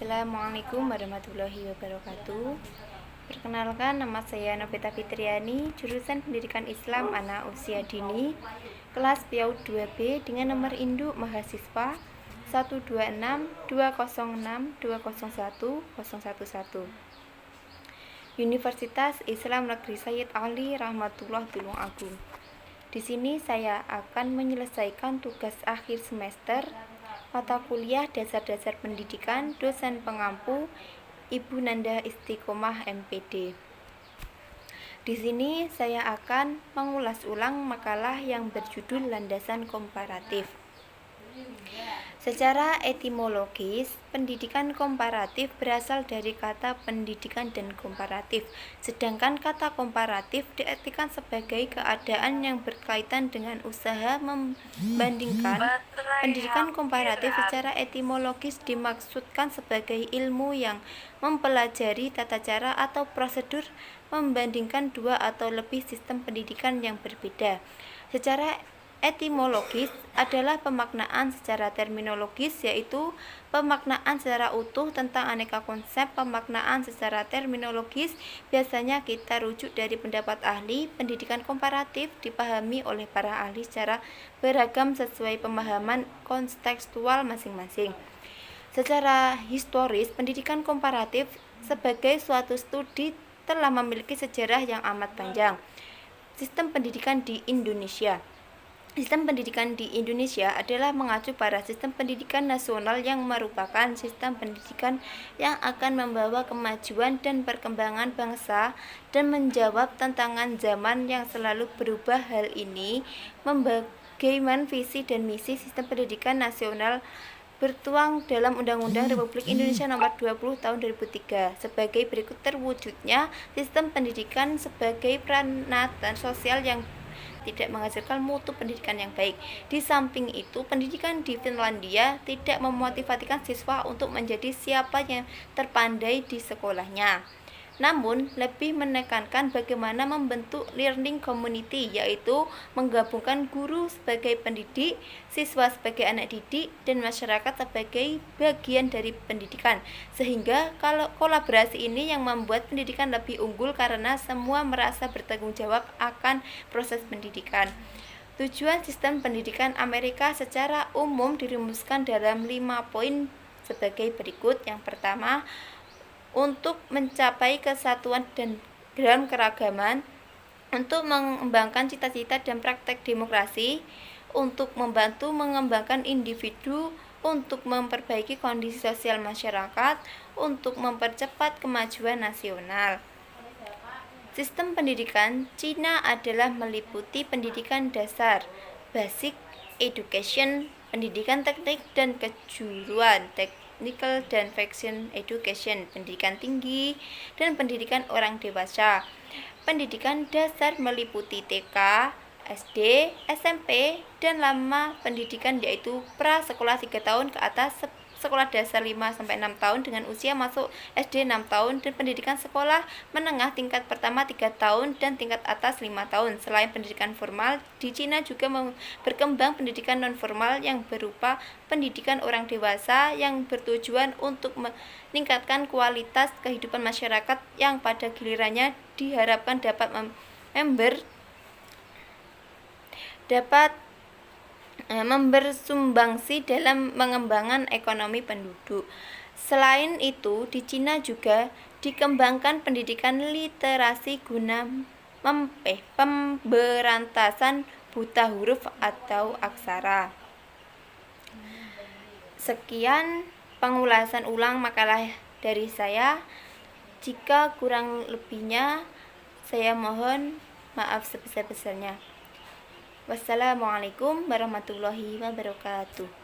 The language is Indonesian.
Assalamualaikum warahmatullahi wabarakatuh. Perkenalkan, nama saya Novita Fitriani, jurusan Pendidikan Islam Anak Usia Dini, kelas PAUD 2B dengan nomor induk mahasiswa 12620620111. Universitas Islam Negeri Sayyid Ali Rahmatullah Tulungagung. Di sini saya akan menyelesaikan tugas akhir semester mata kuliah Dasar-Dasar Pendidikan Dosen Pengampu Ibu Nanda Istiqomah MPD. Di sini saya akan mengulas ulang makalah yang berjudul Landasan Komparatif. Secara etimologis, pendidikan komparatif berasal dari kata pendidikan dan komparatif, sedangkan kata komparatif diartikan sebagai keadaan yang berkaitan dengan usaha membandingkan. Pendidikan komparatif secara etimologis dimaksudkan sebagai ilmu yang mempelajari tata cara atau prosedur membandingkan dua atau lebih sistem pendidikan yang berbeda. Secara etimologis adalah pemaknaan secara terminologis, yaitu pemaknaan secara utuh tentang aneka konsep. Pemaknaan secara terminologis biasanya kita rujuk dari pendapat ahli. Pendidikan komparatif dipahami oleh para ahli secara beragam sesuai pemahaman kontekstual masing-masing. Secara historis, pendidikan komparatif sebagai suatu studi telah memiliki sejarah yang amat panjang. Sistem pendidikan di Indonesia adalah mengacu pada sistem pendidikan nasional yang merupakan sistem pendidikan yang akan membawa kemajuan dan perkembangan bangsa dan menjawab tantangan zaman yang selalu berubah. Hal ini membagaimana visi dan misi sistem pendidikan nasional bertuang dalam Undang-Undang Republik Indonesia Nomor 20 Tahun 2003 sebagai berikut. Terwujudnya sistem pendidikan sebagai peranatan sosial yang tidak menghasilkan mutu pendidikan yang baik. Di samping itu, pendidikan di Finlandia tidak memotivasikan siswa untuk menjadi siapa yang terpandai di sekolahnya, namun lebih menekankan bagaimana membentuk learning community, yaitu menggabungkan guru sebagai pendidik, siswa sebagai anak didik, dan masyarakat sebagai bagian dari pendidikan. Sehingga kalau kolaborasi ini yang membuat pendidikan lebih unggul karena semua merasa bertanggung jawab akan proses pendidikan. Tujuan sistem pendidikan Amerika secara umum dirumuskan dalam 5 poin sebagai berikut. Yang pertama, untuk mencapai kesatuan dan dalam keragaman, untuk mengembangkan cita-cita dan praktek demokrasi, untuk membantu mengembangkan individu, untuk memperbaiki kondisi sosial masyarakat, untuk mempercepat kemajuan nasional. Sistem pendidikan Cina adalah meliputi pendidikan dasar, basic education, pendidikan teknik dan kejuruan, technical dan vocational education, pendidikan tinggi, dan pendidikan orang dewasa. Pendidikan dasar meliputi TK, SD, SMP, dan lama pendidikan yaitu pra-sekolah 3 tahun ke atas, sekolah dasar 5-6 tahun dengan usia masuk SD 6 tahun, dan pendidikan sekolah menengah tingkat pertama 3 tahun dan tingkat atas 5 tahun. Selain pendidikan formal, di Cina juga berkembang pendidikan non-formal yang berupa pendidikan orang dewasa yang bertujuan untuk meningkatkan kualitas kehidupan masyarakat yang pada gilirannya diharapkan dapat membersumbangsi dalam pengembangan ekonomi penduduk. Selain itu, di Cina juga dikembangkan pendidikan literasi guna pemberantasan buta huruf atau aksara. Sekian pengulasan ulang makalah dari saya. Jika kurang lebihnya, saya mohon maaf sebesar-besarnya. Wassalamualaikum warahmatullahi wabarakatuh.